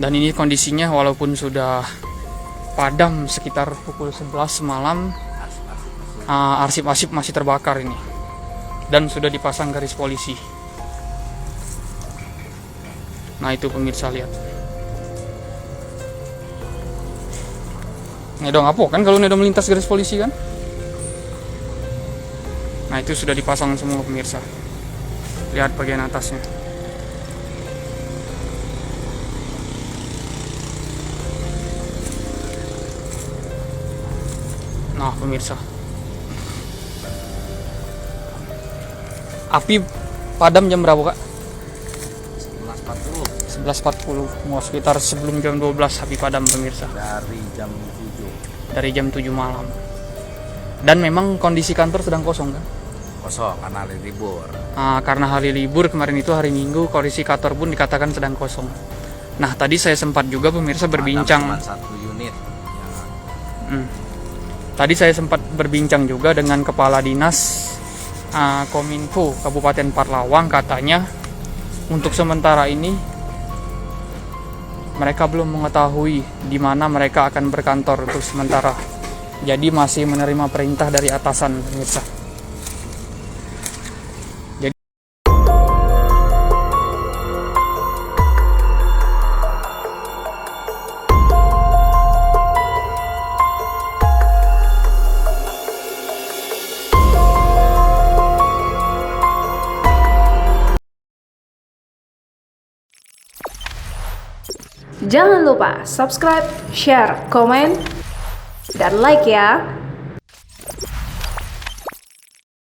Dan ini kondisinya walaupun sudah padam sekitar pukul 11 malam, arsip-arsip masih terbakar ini. Dan sudah dipasang garis polisi. Nah itu pemirsa, lihat. Ini dong apa kan kalau ini udah melintas garis polisi kan? Nah itu sudah dipasang semua pemirsa. Lihat bagian atasnya. Nah pemirsa, api padam jam berapa kak? 11.40 11.40. Mau sekitar sebelum jam 12 api padam pemirsa. Dari jam 7 malam. Dan memang kondisi kantor sedang kosong kan? kosong karena hari libur. Karena hari libur kemarin itu hari Minggu, kondisi kantor pun dikatakan sedang kosong. Nah tadi saya sempat juga pemirsa berbincang. Cuma satu unit. Tadi saya sempat berbincang juga dengan Kepala Dinas Kominfo Kabupaten Parlawang. Katanya untuk sementara ini mereka belum mengetahui di mana mereka akan berkantor untuk sementara. Jadi masih menerima perintah dari atasan pemirsa. Jadi jangan lupa subscribe, share, komen, dan like ya.